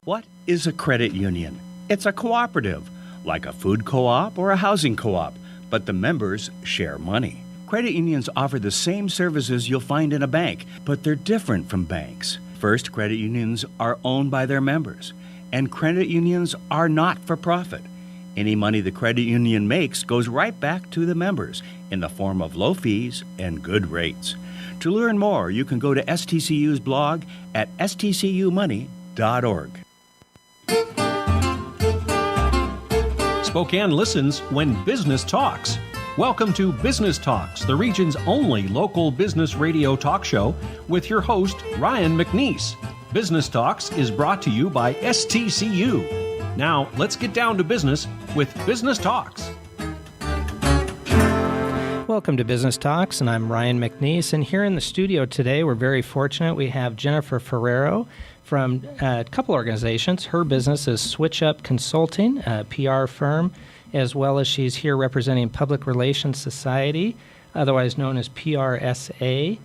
What is a credit union? It's a cooperative, like a food co-op or a housing co-op, but the members share money. Credit unions offer the same services you'll find in a bank, but they're different from banks. First, credit unions are owned by their members, and credit unions are not for profit. Any money the credit union makes goes right back to the members in the form of low fees and good rates. To learn more, you can go to STCU's blog at stcumoney.org. Spokane listens when business talks. Welcome to Business Talks, the region's only local business radio talk show with your host, Ryan McNeese. Business Talks is brought to you by STCU. Now, let's get down to business with Business Talks. Welcome to Business Talks, and I'm Ryan McNeese. And here in the studio today, we're very fortunate. We have Jennifer Ferrero from a couple organizations. Her business is Switch Up Consulting, a PR firm, as well as she's here representing Public Relations Society, otherwise known as PRSA.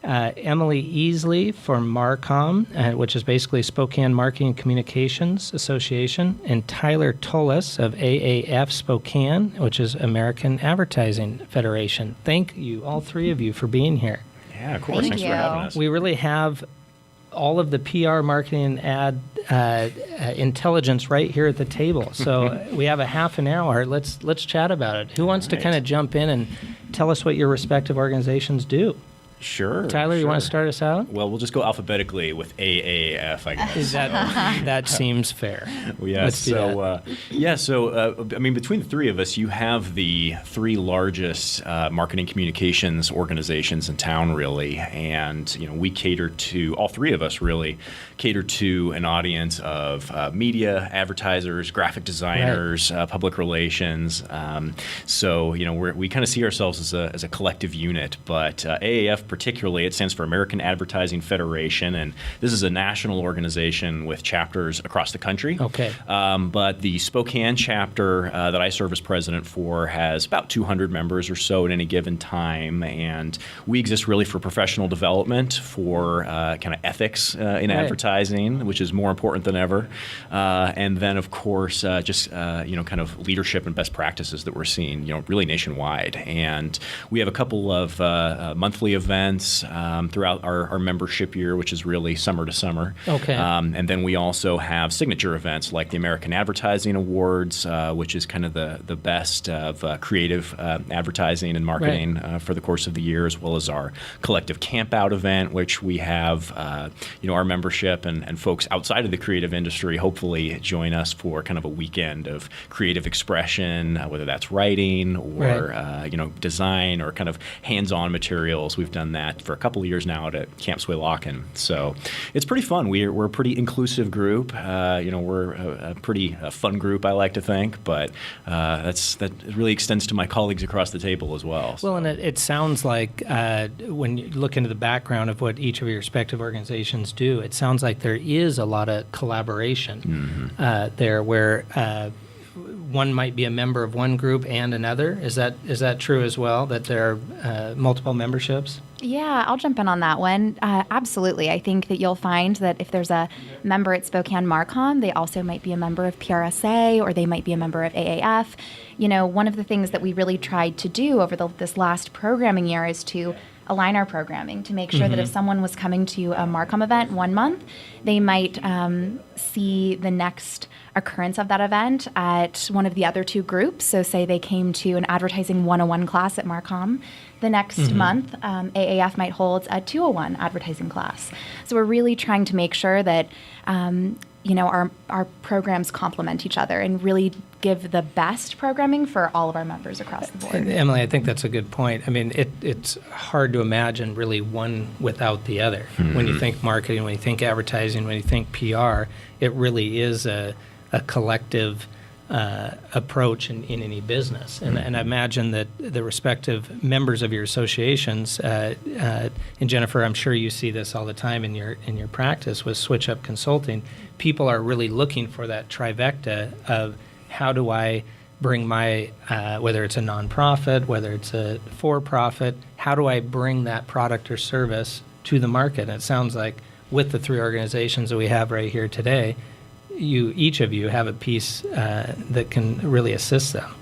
Emily Easley from Marcom, which is basically Spokane Marketing and Communications Association, and Tyler Tullis of AAF Spokane, which is American Advertising Federation. Thank you, all three of you, for being here. Yeah, of course. Thanks for having us. We really have all of the PR, marketing, and ad intelligence right here at the table. So we have a half an hour. Let's chat about it. Who wants to kind of jump in and tell us what your respective organizations do? Sure. Tyler, you want to start us out? Well, we'll just go alphabetically with AAF, I guess. That seems fair. Well, yeah. Let's do that. I mean, between the three of us, you have the three largest marketing communications organizations in town, really, and we cater to all three of us. Really, cater to an audience of media, advertisers, graphic designers, public relations. We kind of see ourselves as a collective unit, but AAF particularly, it stands for American Advertising Federation, and this is a national organization with chapters across the country. Okay. But the Spokane chapter that I serve as president for has about 200 members or so at any given time, and we exist really for professional development, for kind of ethics in advertising, which is more important than ever, and then of course kind of leadership and best practices that we're seeing, really nationwide. And we have a couple of monthly events throughout our membership year, which is really summer to summer. Okay. And then we also have signature events like the American Advertising Awards, which is kind of the best of creative advertising and marketing for the course of the year, as well as our collective campout event, which we have our membership and folks outside of the creative industry hopefully join us for kind of a weekend of creative expression, whether that's writing or design or kind of hands-on materials. We've done that for a couple of years now at Camp Swaylocken. So it's pretty fun. We're a pretty inclusive group. We're a pretty fun group, I like to think, but that really extends to my colleagues across the table as well. So. Well, and it sounds like when you look into the background of what each of your respective organizations do, it sounds like there is a lot of collaboration there where one might be a member of one group and another. Is that true as well, that there are multiple memberships? Yeah, I'll jump in on that one. Absolutely. I think that you'll find that if there's a member at Spokane Marcom, they also might be a member of PRSA, or they might be a member of AAF. One of the things that we really tried to do over this last programming year is to align our programming to make sure that if someone was coming to a Marcom event one month, they might see the next occurrence of that event at one of the other two groups. So say they came to an Advertising 101 class at Marcom. The next month, AAF might hold a 201 advertising class. So we're really trying to make sure that our programs complement each other and really give the best programming for all of our members across the board. Emily, I think that's a good point. I mean, it's hard to imagine really one without the other. When you think marketing, when you think advertising, when you think PR, it really is a collective approach in any business. And I imagine that the respective members of your associations, and Jennifer, I'm sure you see this all the time in your practice with Switch Up Consulting, people are really looking for that trifecta of how do I bring my, whether it's a nonprofit, whether it's a for-profit, how do I bring that product or service to the market? And it sounds like with the three organizations that we have right here today, each of you have a piece that can really assist them.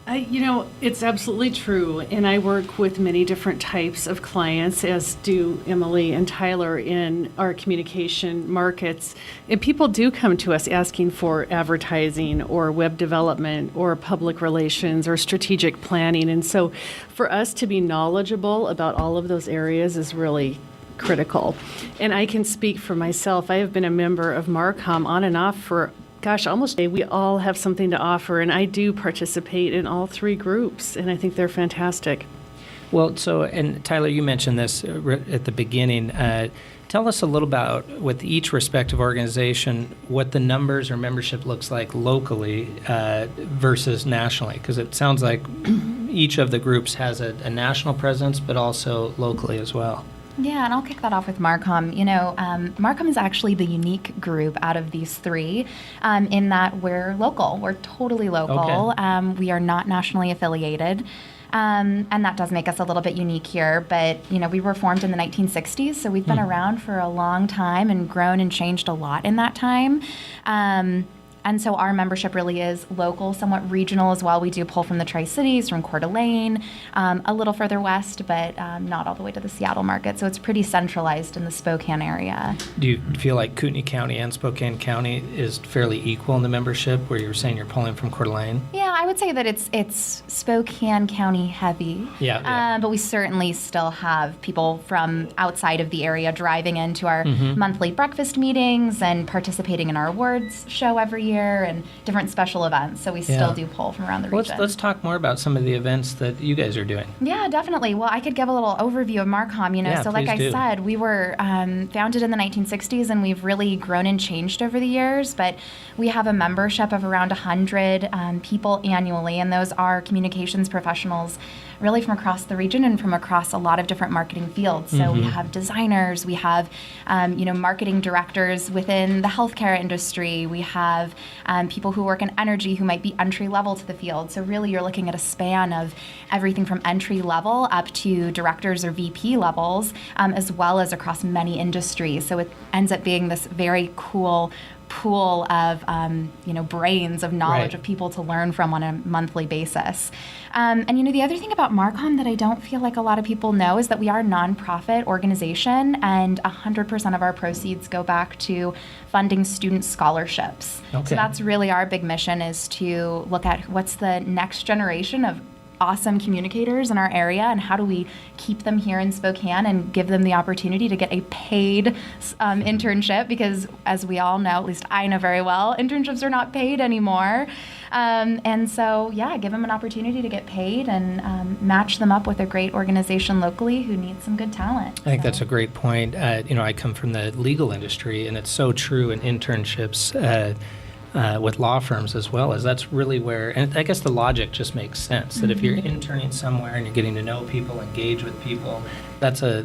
It's absolutely true. And I work with many different types of clients, as do Emily and Tyler in our communication markets. And people do come to us asking for advertising or web development or public relations or strategic planning. And so for us to be knowledgeable about all of those areas is really critical. And I can speak for myself. I have been a member of Marcom on and off for almost a day. We all have something to offer, and I do participate in all three groups, and I think they're fantastic. Well, and Tyler, you mentioned this at the beginning. Tell us a little about, with each respective organization, what the numbers or membership looks like locally versus nationally, because it sounds like each of the groups has a national presence, but also locally as well. Yeah, and I'll kick that off with Marcom. Marcom is actually the unique group out of these three in that we're local. We're totally local. Okay. We are not nationally affiliated. And that does make us a little bit unique here. But, we were formed in the 1960s, so we've been around for a long time and grown and changed a lot in that time. And so our membership really is local, somewhat regional as well. We do pull from the Tri-Cities, from Coeur d'Alene, a little further west, but not all the way to the Seattle market. So it's pretty centralized in the Spokane area. Do you feel like Kootenai County and Spokane County is fairly equal in the membership, where you're saying you're pulling from Coeur d'Alene? Yeah, I would say that it's Spokane County heavy. Yeah. But we certainly still have people from outside of the area driving into our monthly breakfast meetings and participating in our awards show every year and different special events. So we still do pull from around the region. Let's talk more about some of the events that you guys are doing. Yeah, definitely. Well, I could give a little overview of Marcom. So like I said, we were founded in the 1960s, and we've really grown and changed over the years. But we have a membership of around 100 people annually, and those are communications professionals really from across the region and from across a lot of different marketing fields. So we have designers, we have marketing directors within the healthcare industry, we have people who work in energy who might be entry level to the field. So really you're looking at a span of everything from entry level up to directors or VP levels, as well as across many industries. So it ends up being this very cool pool of brains of knowledge of people to learn from on a monthly basis. And the other thing about Marcom that I don't feel like a lot of people know is that we are a nonprofit organization, and 100% of our proceeds go back to funding student scholarships. Okay. So that's really our big mission, is to look at what's the next generation of awesome communicators in our area, and how do we keep them here in Spokane and give them the opportunity to get a paid internship, because as we all know, at least I know very well, internships are not paid anymore. And so, give them an opportunity to get paid and match them up with a great organization locally who needs some good talent. I think that's a great point. I come from the legal industry, and it's so true in internships with law firms as well, as that's really where, and I guess the logic just makes sense, that if you're interning somewhere and you're getting to know people, engage with people, that's a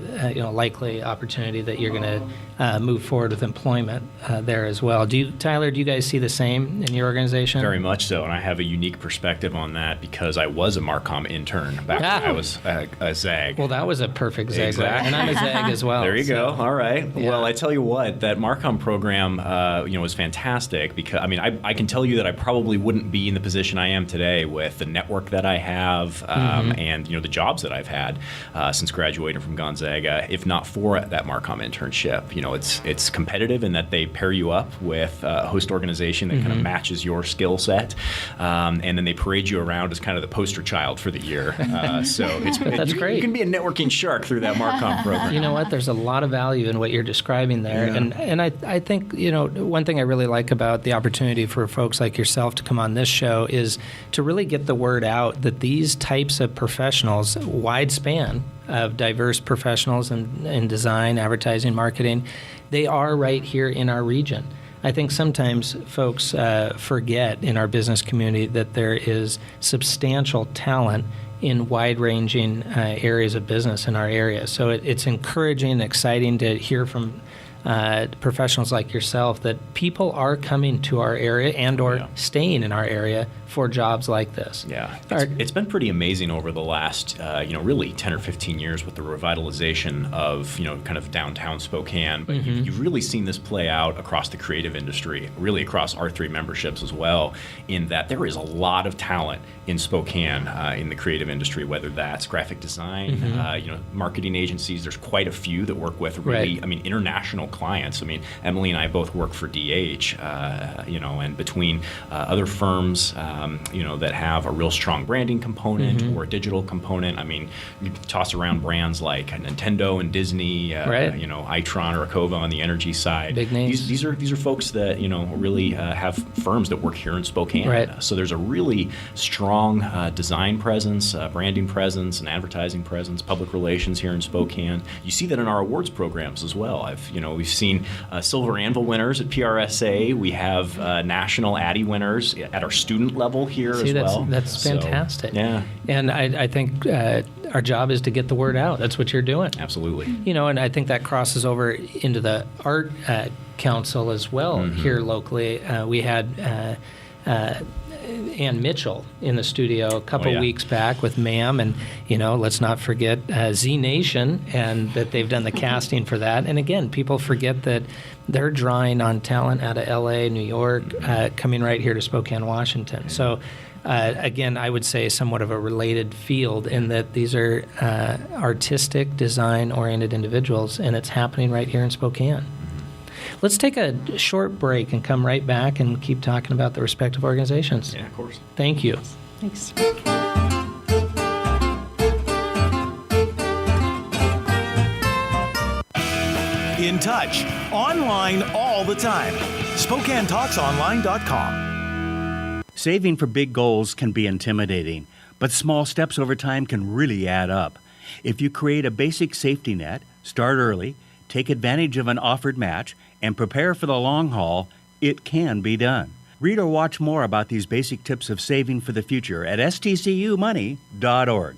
likely opportunity that you're going to move forward with employment there as well. Tyler, do you guys see the same in your organization? Very much so, and I have a unique perspective on that because I was a Marcom intern back when I was a ZAG. Well, that was a perfect ZAG, exactly. And I'm a ZAG as well. There you go. All right. Yeah. Well, I tell you what, that Marcom program, was fantastic because I can tell you that I probably wouldn't be in the position I am today with the network that I have and the jobs that I've had since graduating from Gonzaga, if not for that Marcom internship. It's competitive in that they pair you up with a host organization that kind of matches your skill set, and then they parade you around as kind of the poster child for the year. So that's great. You can be a networking shark through that Marcom program. You know what? There's a lot of value in what you're describing there, and I think one thing I really like about the opportunity for folks like yourself to come on this show is to really get the word out that these types of professionals, wide span of diverse professionals in design, advertising, marketing, they are right here in our region. I think sometimes folks forget in our business community that there is substantial talent in wide-ranging areas of business in our area. So it's encouraging and exciting to hear from professionals like yourself that people are coming to our area and or staying in our area for jobs like this. Yeah, it's been pretty amazing over the last, really 10 or 15 years with the revitalization of, kind of downtown Spokane. But you've really seen this play out across the creative industry, really across R3 memberships as well, in that there is a lot of talent in Spokane in the creative industry, whether that's graphic design, marketing agencies. There's quite a few that work with really, international clients. Emily and I both work for DH, and between other firms, that have a real strong branding component or a digital component. You toss around brands like Nintendo and Disney, Itron or Acova on the energy side. Big names. These are folks that really have firms that work here in Spokane. Right. So there's a really strong design presence, branding presence, and advertising presence, public relations here in Spokane. You see that in our awards programs as well. We've seen Silver Anvil winners at PRSA. We have national Addy winners at our student level here as well. That's fantastic. So, yeah. And I think our job is to get the word out. That's what you're doing. Absolutely. And I think that crosses over into the art council as well here locally. We had Ann Mitchell in the studio a couple weeks back with Ma'am, and let's not forget Z Nation, and that they've done the casting for that. And again, people forget that they're drawing on talent out of LA, New York, coming right here to Spokane, Washington. So again, I would say somewhat of a related field in that these are artistic, design-oriented individuals, and it's happening right here in Spokane. Let's take a short break and come right back and keep talking about the respective organizations. Yeah, of course. Thank you. Thanks. In touch, online all the time. SpokaneTalksOnline.com. Saving for big goals can be intimidating, but small steps over time can really add up. If you create a basic safety net, start early, take advantage of an offered match, and prepare for the long haul, it can be done. Read or watch more about these basic tips of saving for the future at stcumoney.org.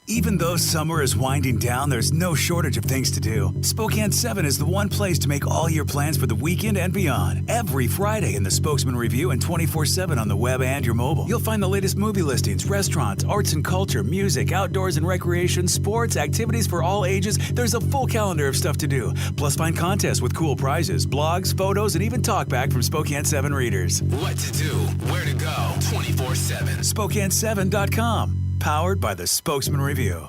Even though summer is winding down, there's no shortage of things to do. Spokane 7 is the one place to make all your plans for the weekend and beyond. Every Friday in the Spokesman Review and 24/7 on the web and your mobile. You'll find the latest movie listings, restaurants, arts and culture, music, outdoors and recreation, sports, activities for all ages. There's a full calendar of stuff to do. Plus find contests with cool prizes, blogs, photos, and even talkback from Spokane 7 readers. What to do, where to go, 24/7. Spokane7.com. Powered by the Spokesman Review.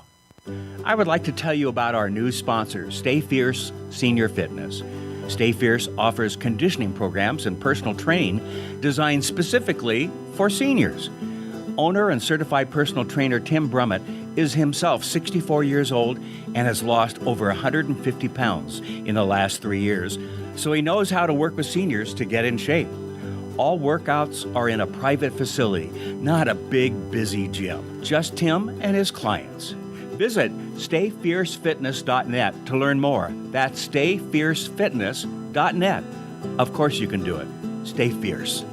I would like to tell you about our new sponsor, Stay Fierce Senior Fitness. Stay Fierce offers conditioning programs and personal training designed specifically for seniors. Owner and certified personal trainer Tim Brummett is himself 64 years old and has lost over 150 pounds in the last 3 years, so he knows how to work with seniors to get in shape. All workouts are in a private facility, not a big, busy gym. Just Tim and his clients. Visit StayFierceFitness.net to learn more. That's StayFierceFitness.net. Of course you can do it. Stay fierce.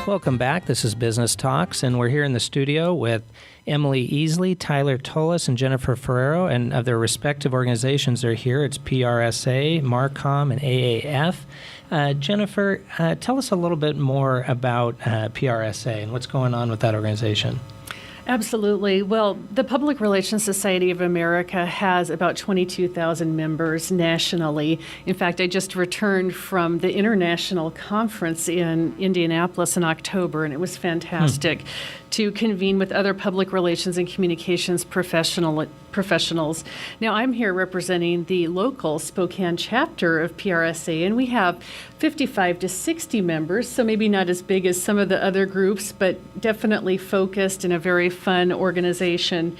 Welcome back. This is Business Talks, and we're here in the studio with Emily Easley, Tyler Tullis, and Jennifer Ferrero, and of their respective organizations are here. It's PRSA, Marcom, and AAF. Jennifer, tell us a little bit more about PRSA and what's going on with that organization. Absolutely. Well, the Public Relations Society of America has about 22,000 members nationally. In fact, I just returned from the international conference in Indianapolis in October, and it was fantastic to convene with other public relations and communications professionals. Now, I'm here representing the local Spokane chapter of PRSA, and we have 55 to 60 members, so maybe not as big as some of the other groups, but definitely focused in a very fun organization.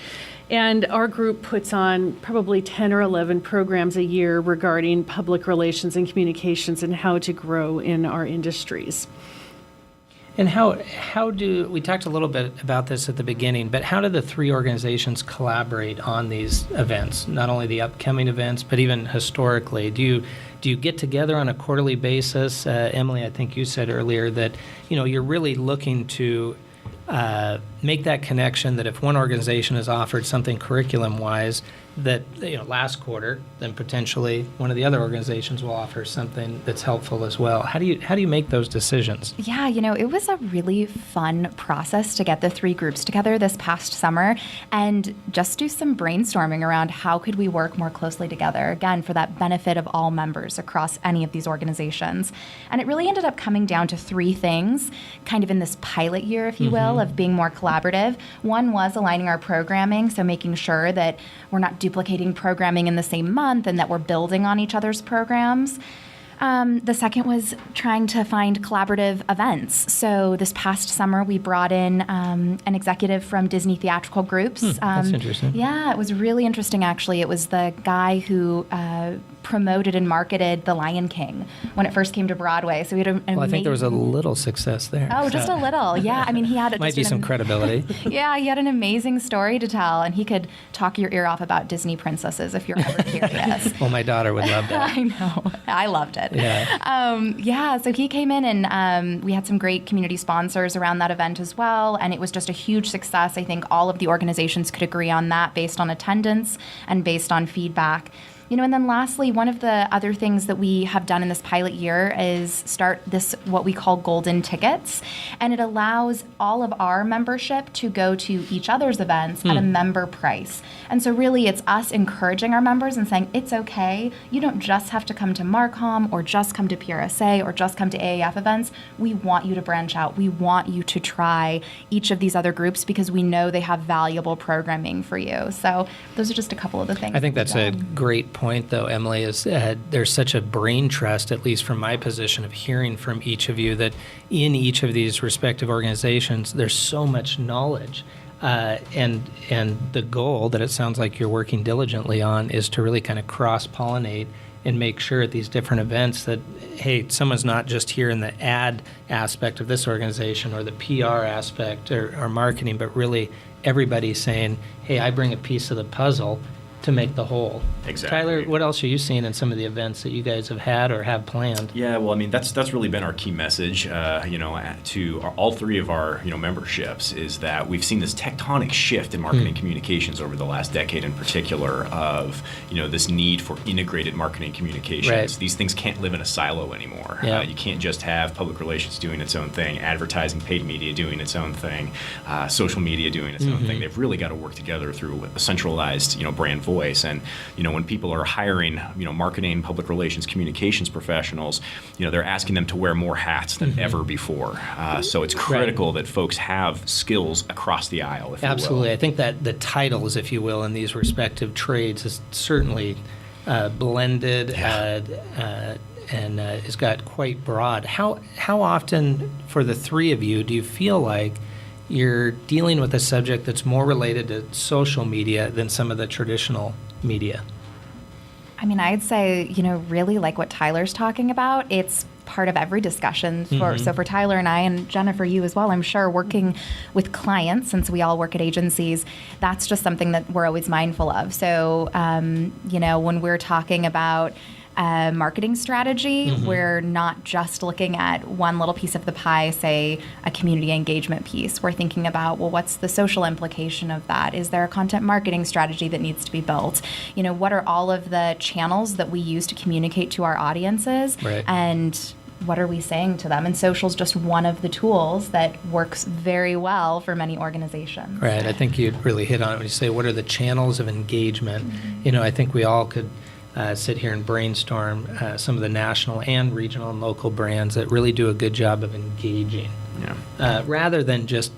And our group puts on probably 10 or 11 programs a year regarding public relations and communications and how to grow in our industries. And how do, we talked a little bit about this at the beginning, but how do the three organizations collaborate on these events? Not only the upcoming events, but even historically. Do you get together on a quarterly basis? Emily, I think you said earlier that, you're really looking to make that connection that if one organization has offered something curriculum-wise, that last quarter, then potentially one of the other organizations will offer something that's helpful as well. How do you make those decisions? Yeah, it was a really fun process to get the 3 groups together this past summer and just do some brainstorming around how could we work more closely together, again, for that benefit of all members across any of these organizations. And it really ended up coming down to 3 things, kind of in this pilot year, if you will, of being more collaborative. One was aligning our programming, so making sure that we're not duplicating programming in the same month and that we're building on each other's programs. The second was trying to find collaborative events. So this past summer, we brought in an executive from Disney Theatrical Groups. That's interesting. Yeah, it was really interesting, actually. It was the guy who promoted and marketed The Lion King when it first came to Broadway. So we had an Well, I think there was a amazing- little success there. Oh, just a little. Yeah, I mean, he had Might just be an some credibility. Yeah, he had an amazing story to tell, and he could talk your ear off about Disney princesses if you're ever curious. Well, my daughter would love that. I know. I loved it. Yeah. So he came in and we had some great community sponsors around that event as well. And it was just a huge success. I think all of the organizations could agree on that based on attendance and based on feedback. And then lastly, one of the other things that we have done in this pilot year is start this, what we call golden tickets. And it allows all of our membership to go to each other's events at a member price. And so really it's us encouraging our members and saying, it's okay. You don't just have to come to Marcom or just come to PRSA or just come to AAF events. We want you to branch out. We want you to try each of these other groups because we know they have valuable programming for you. So those are just a couple of the things. I think that's a great point, though, Emily, is there's such a brain trust, at least from my position of hearing from each of you, that in each of these respective organizations, there's so much knowledge. And the goal that it sounds like you're working diligently on is to really kind of cross-pollinate and make sure at these different events that, hey, someone's not just here in the ad aspect of this organization or the PR aspect or marketing, but really everybody's saying, hey, I bring a piece of the puzzle to make the whole. Exactly. Tyler, what else are you seeing in some of the events that you guys have had or have planned? Yeah, well, I mean, that's really been our key message, to all 3 of our, memberships, is that we've seen this tectonic shift in marketing communications over the last decade in particular of, this need for integrated marketing communications. Right. These things can't live in a silo anymore. Yeah. You can't just have public relations doing its own thing, advertising, paid media doing its own thing, social media doing its own thing. They've really got to work together through a centralized, brand voice. And, when people are hiring, marketing, public relations, communications professionals, they're asking them to wear more hats than ever before. So it's critical that folks have skills across the aisle, if Absolutely. you will. I think that the titles, if you will, in these respective trades is certainly blended and has got quite broad. How often, for the 3 of you, do you feel like you're dealing with a subject that's more related to social media than some of the traditional media? I mean, I'd say, really like what Tyler's talking about. It's part of every discussion. So for Tyler and I, and Jennifer, you as well, I'm sure, working with clients, since we all work at agencies, that's just something that we're always mindful of. So, when we're talking about marketing strategy, we're not just looking at one little piece of the pie, say a community engagement piece. We're thinking about, well, what's the social implication of that? Is there a content marketing strategy that needs to be built? What are all of the channels that we use to communicate to our audiences? Right. And what are we saying to them? And social is just one of the tools that works very well for many organizations. Right. I think you'd really hit on it when you say, what are the channels of engagement? I think we all could sit here and brainstorm some of the national and regional and local brands that really do a good job of engaging, rather than just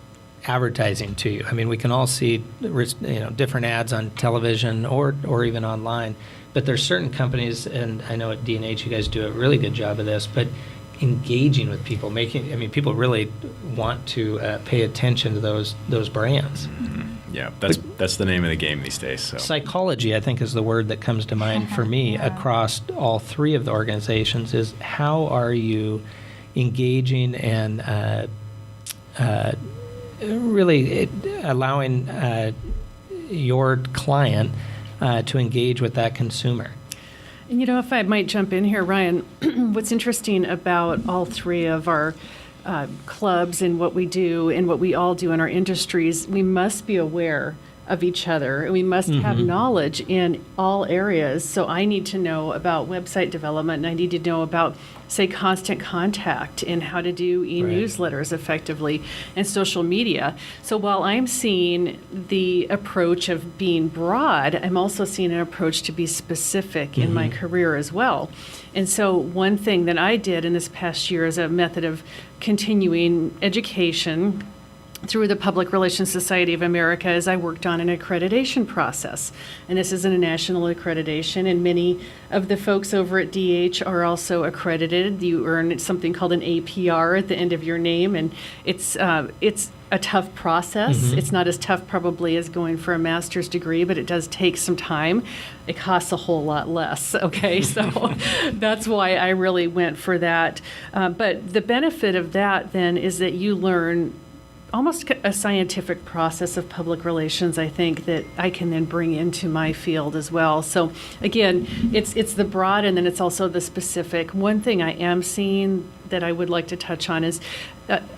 advertising to you. I mean, we can all see different ads on television or even online, but there's certain companies, and I know at D&H you guys do a really good job of this, but engaging with people, people really want to pay attention to those brands. Yeah, that's the name of the game these days. So. Psychology, I think, is the word that comes to mind for me across all 3 of the organizations. Is how are you engaging and really allowing your client to engage with that consumer? And if I might jump in here, Ryan, what's interesting about all 3 of our clubs and what we do and what we all do in our industries, we must be aware of each other, and we must have knowledge in all areas. So I need to know about website development, and I need to know about, say, constant contact and how to do e-newsletters effectively and social media. So while I'm seeing the approach of being broad, I'm also seeing an approach to be specific in my career as well. And so one thing that I did in this past year as a method of continuing education through the Public Relations Society of America is I worked on an accreditation process. And this is a national accreditation, and many of the folks over at DH are also accredited. You earn something called an APR at the end of your name, and it's a tough process. It's not as tough probably as going for a master's degree, but it does take some time. It costs a whole lot less, okay? So that's why I really went for that. But the benefit of that then is that you learn almost a scientific process of public relations, I think, that I can then bring into my field as well. So again, it's the broad, and then it's also the specific. One thing I am seeing that I would like to touch on is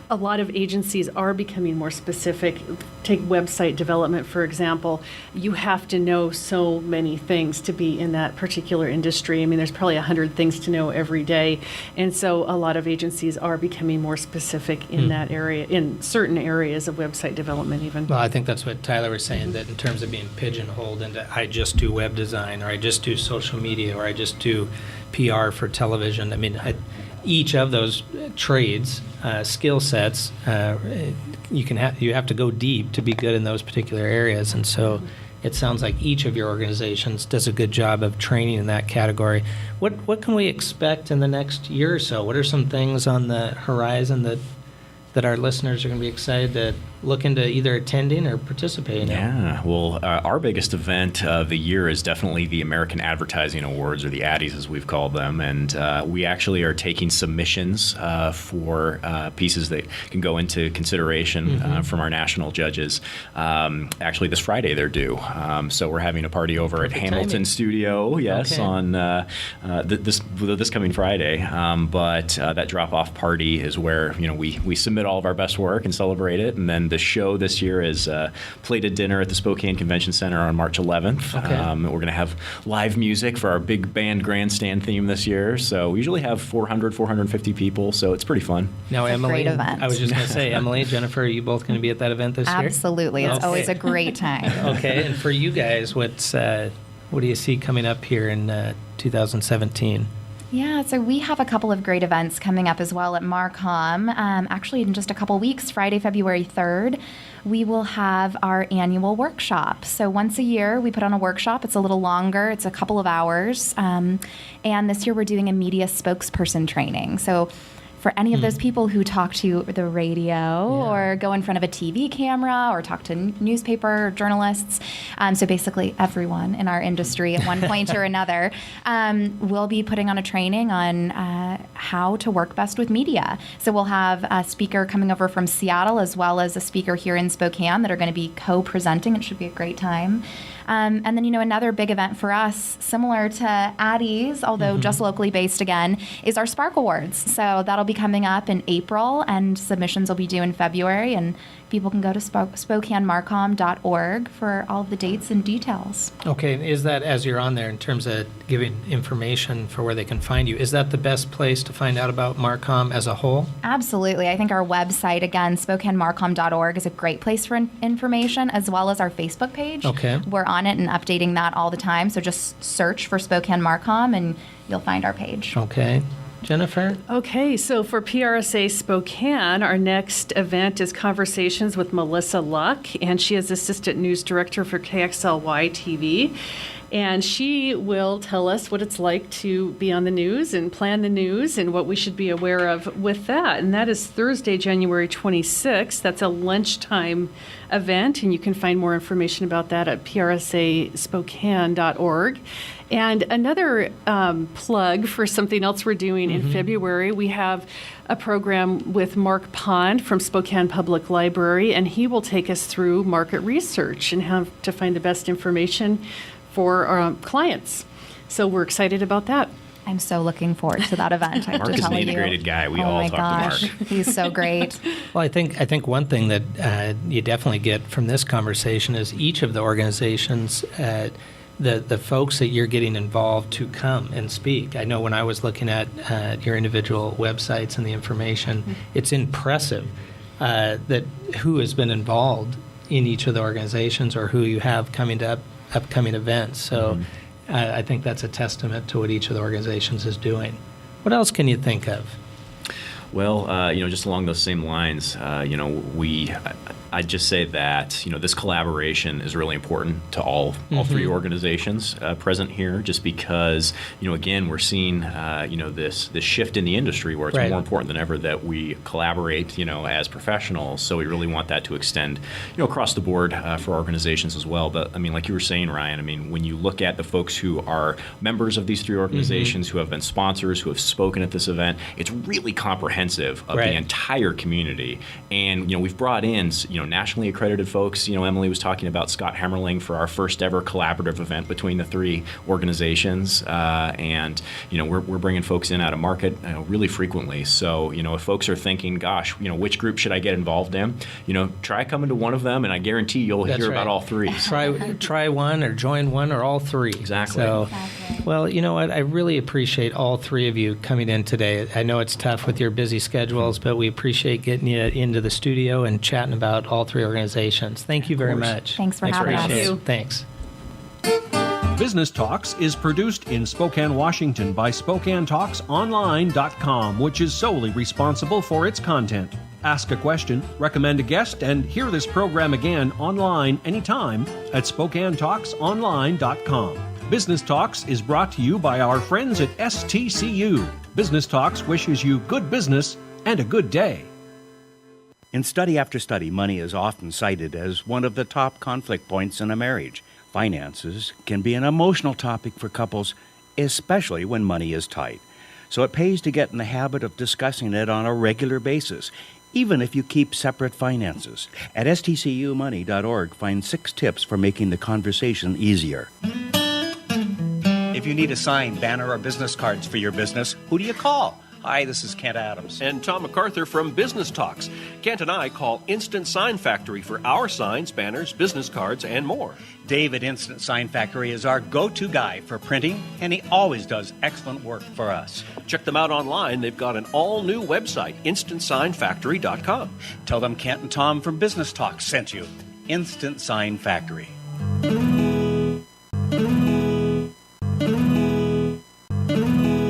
a lot of agencies are becoming more specific. Take website development, for example. You have to know so many things to be in that particular industry. I mean, there's probably 100 things to know every day. And so a lot of agencies are becoming more specific in that area, in certain areas of website development even. Well, I think that's what Tyler was saying, that in terms of being pigeonholed into I just do web design, or I just do social media, or I just do PR for television. I mean, each of those trades, skill sets, you have to go deep to be good in those particular areas. And so it sounds like each of your organizations does a good job of training in that category. What can we expect in the next year or so? What are some things on the horizon that our listeners are going to be excited to look into either attending or participating in? Yeah, well, our biggest event of the year is definitely the American Advertising Awards, or the Addies as we've called them, and we actually are taking submissions for pieces that can go into consideration from our national judges. Actually, this Friday they're due, so we're having a party over at Hamilton timing. Studio, yes, Okay. on this coming Friday, but that drop-off party is where we submit all of our best work and celebrate it, and then the show this year is Plated Dinner at the Spokane Convention Center on March 11th. Okay. We're going to have live music for our big band grandstand theme this year. So we usually have 450 people, so it's pretty fun. Now, It's a Emily, great event. I was just going to say, Emily, Jennifer, are you both going to be at that event this year? Absolutely. It's Okay. always a great time. Okay, and for you guys, what do you see coming up here in 2017? Yeah, so we have a couple of great events coming up as well at Marcom. Actually, in just a couple weeks, Friday, February 3rd, we will have our annual workshop. So once a year, we put on a workshop. It's a little longer. It's a couple of hours. And this year, we're doing a media spokesperson training. So for any of those people who talk to the radio or go in front of a TV camera or talk to newspaper journalists, so basically everyone in our industry at one point or another, will be putting on a training on how to work best with media. So we'll have a speaker coming over from Seattle as well as a speaker here in Spokane that are going to be co-presenting. It should be a great time. And then, another big event for us, similar to Addie's, although just locally based again, is our Spark Awards. So that'll be coming up in April, and submissions will be due in February. And people can go to SpokaneMarcom.org for all of the dates and details. Okay, is that, as you're on there, in terms of giving information for where they can find you, is that the best place to find out about Marcom as a whole? Absolutely. I think our website, again, SpokaneMarcom.org, is a great place for information, as well as our Facebook page. Okay. We're on it and updating that all the time. So just search for Spokane Marcom and you'll find our page. Okay. Jennifer? Okay, so for PRSA Spokane, our next event is Conversations with Melissa Luck, and she is Assistant News Director for KXLY TV. And she will tell us what it's like to be on the news and plan the news and what we should be aware of with that. And that is Thursday, January 26th. That's a lunchtime event, and you can find more information about that at prsaspokane.org. And another plug for something else we're doing in February, we have a program with Mark Pond from Spokane Public Library, and he will take us through market research and how to find the best information for our clients. So we're excited about that. I'm so looking forward to that event. I have Mark to is tell an you. integrated guy. We oh all my talk gosh, to Mark. He's so great. Well, I think one thing that you definitely get from this conversation is each of the organizations, the folks that you're getting involved to come and speak. I know when I was looking at your individual websites and the information, it's impressive that who has been involved in each of the organizations or who you have coming to upcoming events. So I think that's a testament to what each of the organizations is doing. What else can you think of? Well, just along those same lines, I'd just say that, this collaboration is really important to all three organizations present here, just because, again, we're seeing, this shift in the industry where it's Right. more important than ever that we collaborate, as professionals. So we really want that to extend, across the board for organizations as well. But, like you were saying, Ryan, when you look at the folks who are members of these three organizations, who have been sponsors, who have spoken at this event, it's really comprehensive of Right. the entire community. And, we've brought in, nationally accredited folks. Emily was talking about Scott Hemmerling for our first ever collaborative event between the three organizations. And, we're bringing folks in out of market really frequently. So, if folks are thinking, gosh, which group should I get involved in? Try coming to one of them, and I guarantee you'll That's hear right. about all three. Try one or join one or all three. Exactly. So, well, you know what? I really appreciate all three of you coming in today. I know it's tough with your busy schedules, but we appreciate getting you into the studio and chatting about all three organizations. Thank you very much. Thanks for having us. Appreciate it. Thanks. Business Talks is produced in Spokane, Washington by SpokaneTalksOnline.com, which is solely responsible for its content. Ask a question, recommend a guest, and hear this program again online anytime at SpokaneTalksOnline.com. Business Talks is brought to you by our friends at STCU. Business Talks wishes you good business and a good day. In study after study, money is often cited as one of the top conflict points in a marriage. Finances can be an emotional topic for couples, especially when money is tight. So it pays to get in the habit of discussing it on a regular basis, even if you keep separate finances. At stcumoney.org, find 6 tips for making the conversation easier. If you need a sign, banner, or business cards for your business, who do you call? Hi, this is Kent Adams. And Tom MacArthur from Business Talks. Kent and I call Instant Sign Factory for our signs, banners, business cards, and more. Dave at Instant Sign Factory is our go-to guy for printing, and he always does excellent work for us. Check them out online. They've got an all-new website, InstantSignFactory.com. Tell them Kent and Tom from Business Talks sent you. Instant Sign Factory.